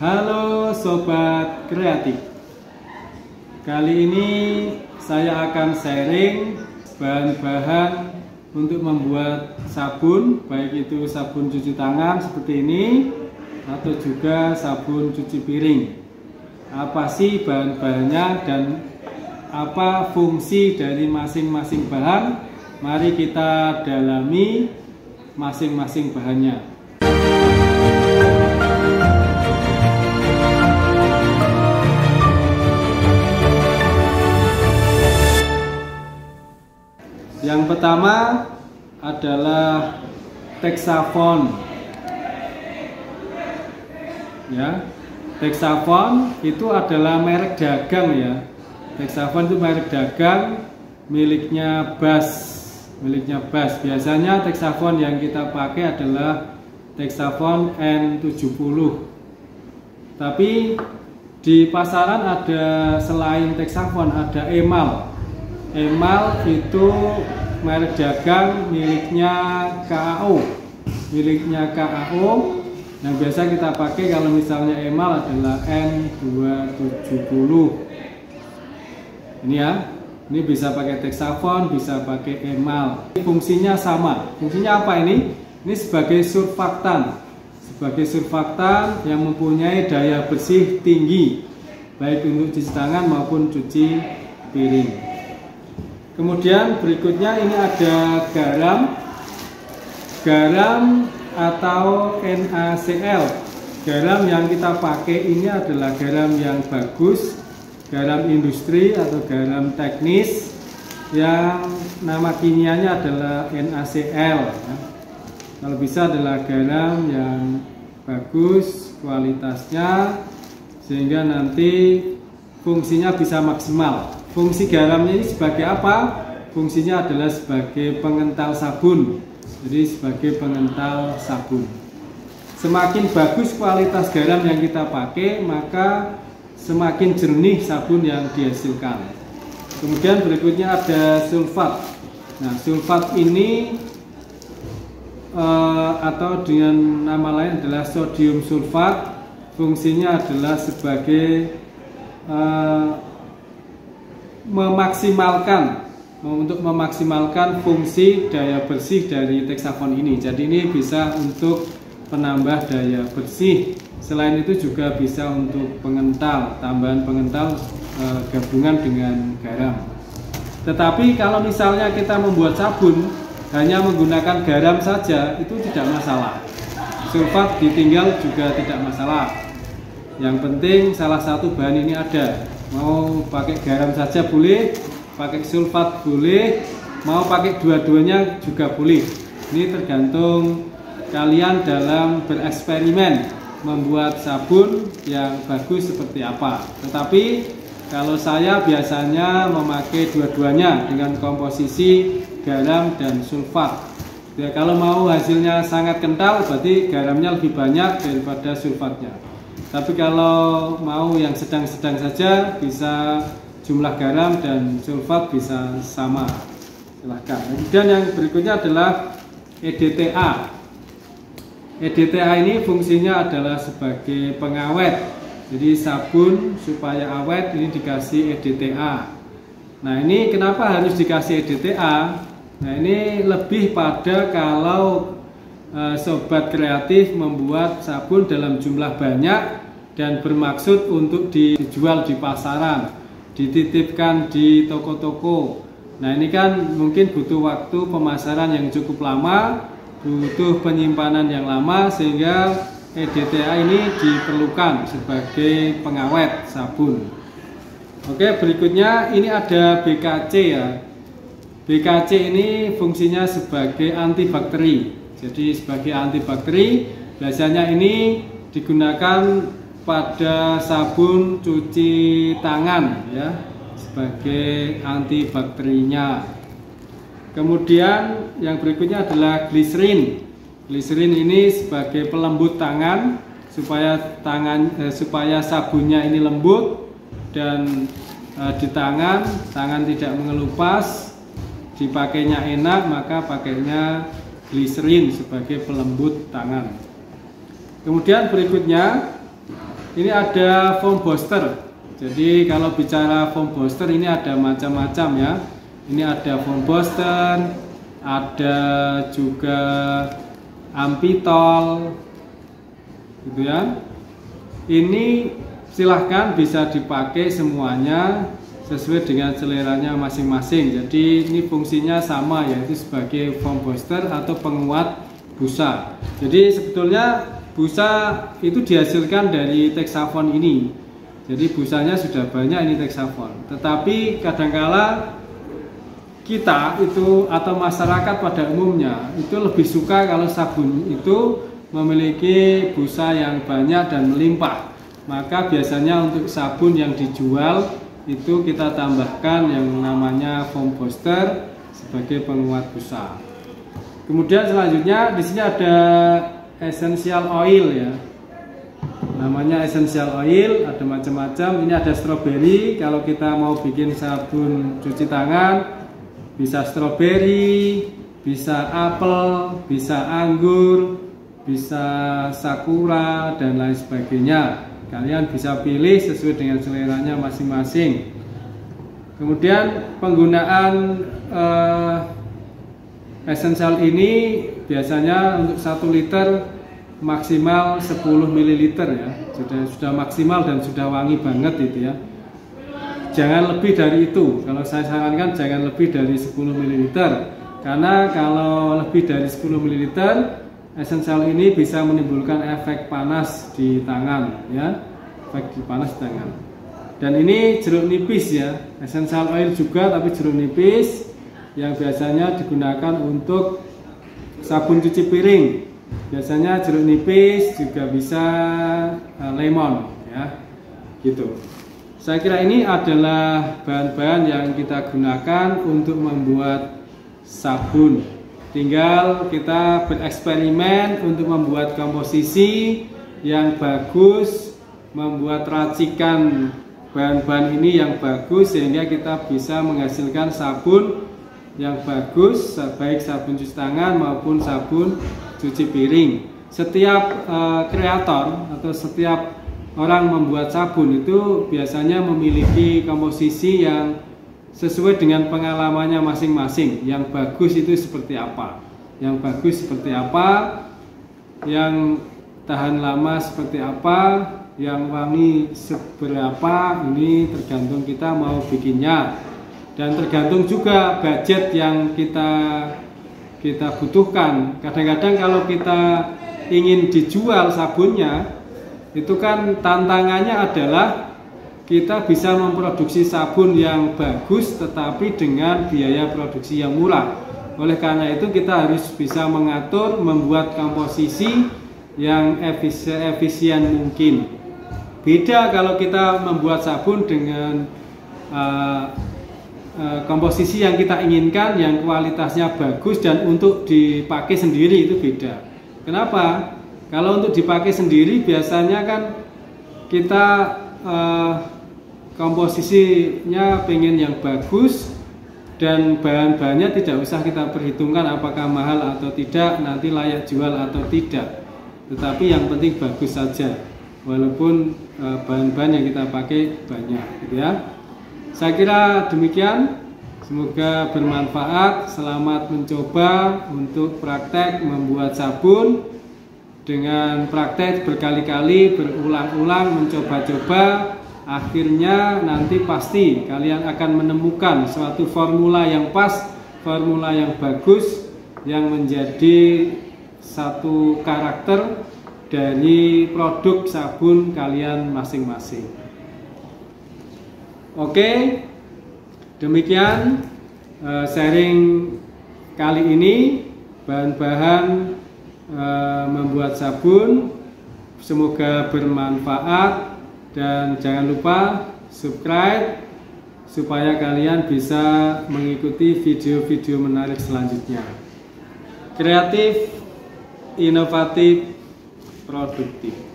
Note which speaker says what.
Speaker 1: Halo Sobat Kreatif. Kali ini saya akan sharing bahan-bahan untuk membuat sabun, baik itu sabun cuci tangan seperti ini atau juga sabun cuci piring. Apa sih bahan-bahannya dan apa fungsi dari masing-masing bahan? Mari kita dalami masing-masing bahannya. Yang pertama adalah Texafon. Ya, Texafon itu adalah merek dagang ya. Texafon itu merek dagang miliknya BAS. Biasanya Texafon yang kita pakai adalah Texafon N70. Tapi di pasaran ada selain Texafon ada Emal. Emal itu merek dagang miliknya KAO. Nah, biasa kita pakai kalau misalnya Emal adalah N270. Ini ya. Ini bisa pakai Texafon, bisa pakai Emal. Fungsinya sama. Fungsinya apa ini? Ini sebagai surfaktan. Sebagai surfaktan yang mempunyai daya bersih tinggi, baik untuk cuci tangan maupun cuci piring. Kemudian berikutnya ini ada garam atau NaCl. Garam yang kita pakai ini adalah garam yang bagus, garam industri atau garam teknis yang nama kimianya adalah NaCl. Kalau bisa adalah garam yang bagus kualitasnya sehingga nanti fungsinya bisa maksimal. Fungsi garamnya ini sebagai apa? Fungsinya adalah sebagai pengental sabun. Jadi sebagai pengental sabun. Semakin bagus kualitas garam yang kita pakai, maka semakin jernih sabun yang dihasilkan. Kemudian berikutnya ada sulfat. Nah, sulfat ini atau dengan nama lain adalah sodium sulfat. Fungsinya adalah sebagai memaksimalkan fungsi daya bersih dari Texafon ini. Jadi ini bisa untuk penambah daya bersih. Selain itu juga bisa untuk pengental, tambahan pengental gabungan dengan garam. Tetapi kalau misalnya kita membuat sabun hanya menggunakan garam saja, itu tidak masalah. Sulfat ditinggal juga tidak masalah. Yang penting salah satu bahan ini ada. Mau pakai garam saja boleh, pakai sulfat boleh, mau pakai dua-duanya juga boleh. Ini tergantung kalian dalam bereksperimen membuat sabun yang bagus seperti apa. Tetapi kalau saya biasanya memakai dua-duanya dengan komposisi garam dan sulfat. Ya, kalau mau hasilnya sangat kental berarti garamnya lebih banyak daripada sulfatnya. Tapi kalau mau yang sedang-sedang saja bisa jumlah garam dan sulfat bisa sama. Silahkan. Kemudian yang berikutnya adalah EDTA. EDTA ini fungsinya adalah sebagai pengawet. Jadi sabun supaya awet ini dikasih EDTA. Nah, ini kenapa harus dikasih EDTA? Nah, ini lebih pada kalau sobat kreatif membuat sabun dalam jumlah banyak dan bermaksud untuk dijual di pasaran, dititipkan di toko-toko. Nah, ini kan mungkin butuh waktu pemasaran yang cukup lama, butuh penyimpanan yang lama, sehingga EDTA ini diperlukan sebagai pengawet sabun. Oke, berikutnya ini ada BKC ya. BKC ini fungsinya sebagai antibakteri. Jadi sebagai antibakteri biasanya ini digunakan pada sabun cuci tangan ya, sebagai antibakterinya. Kemudian yang berikutnya adalah gliserin. Gliserin ini sebagai pelembut tangan supaya sabunnya ini lembut dan di tangan tidak mengelupas, dipakainya enak, maka pakainya gliserin sebagai pelembut tangan. Kemudian berikutnya ini ada foam booster. Jadi kalau bicara foam booster ini ada macam-macam ya. Ini ada foam booster, ada juga ampitol, gitu ya. Ini silahkan bisa dipakai semuanya sesuai dengan seleranya masing-masing. Jadi ini fungsinya sama, yaitu sebagai foam booster atau penguat busa. Jadi sebetulnya busa itu dihasilkan dari Texafon ini. Jadi busanya sudah banyak ini Texafon. Tetapi kadangkala kita itu atau masyarakat pada umumnya itu lebih suka kalau sabun itu memiliki busa yang banyak dan melimpah. Maka biasanya untuk sabun yang dijual itu kita tambahkan yang namanya foam booster sebagai penguat busa. Kemudian selanjutnya di sini ada essential oil ya. Namanya essential oil, ada macam-macam. Ini ada strawberry. Kalau kita mau bikin sabun cuci tangan, bisa strawberry, bisa apel, bisa anggur, bisa sakura dan lain sebagainya. Kalian bisa pilih sesuai dengan seleranya masing-masing. Kemudian penggunaan essential ini biasanya untuk 1 liter maksimal 10 ml ya. Sudah maksimal dan sudah wangi banget itu ya. Jangan lebih dari itu. Kalau saya sarankan jangan lebih dari 10 ml. Karena kalau lebih dari 10 ml, essential ini bisa menimbulkan efek panas di tangan ya. Efek panas di tangan. Dan ini jeruk nipis ya. Essential oil juga tapi jeruk nipis yang biasanya digunakan untuk sabun cuci piring. Biasanya jeruk nipis juga bisa lemon ya. Gitu. Saya kira ini adalah bahan-bahan yang kita gunakan untuk membuat sabun. Tinggal kita bereksperimen untuk membuat komposisi yang bagus, membuat racikan bahan-bahan ini yang bagus sehingga kita bisa menghasilkan sabun yang bagus, baik sabun cuci tangan maupun sabun cuci piring. Setiap kreator atau setiap orang membuat sabun itu biasanya memiliki komposisi yang sesuai dengan pengalamannya masing-masing. Yang bagus itu seperti apa? Yang bagus seperti apa? Yang tahan lama seperti apa? Yang wangi seberapa? Ini tergantung kita mau bikinnya. Dan tergantung juga budget yang kita butuhkan. Kadang-kadang kalau kita ingin dijual sabunnya, itu kan tantangannya adalah kita bisa memproduksi sabun yang bagus tetapi dengan biaya produksi yang murah. Oleh karena itu kita harus bisa mengatur, membuat komposisi yang efisien mungkin. Beda kalau kita membuat sabun dengan komposisi yang kita inginkan, yang kualitasnya bagus dan untuk dipakai sendiri itu beda. Kenapa? Kalau untuk dipakai sendiri biasanya kan kita komposisinya pengen yang bagus dan bahan-bahannya tidak usah kita perhitungkan apakah mahal atau tidak, nanti layak jual atau tidak. Tetapi yang penting bagus saja, walaupun bahan-bahan yang kita pakai banyak, gitu ya. Saya kira demikian. Semoga bermanfaat. Selamat mencoba untuk praktek membuat sabun. Dengan praktek berkali-kali, berulang-ulang, mencoba-coba, akhirnya nanti pasti kalian akan menemukan suatu formula yang pas, formula yang bagus, yang menjadi satu karakter dari produk sabun kalian masing-masing. Oke, demikian sharing kali ini, bahan-bahan membuat sabun. Semoga bermanfaat dan jangan lupa subscribe supaya kalian bisa mengikuti video-video menarik selanjutnya. Kreatif, inovatif, produktif.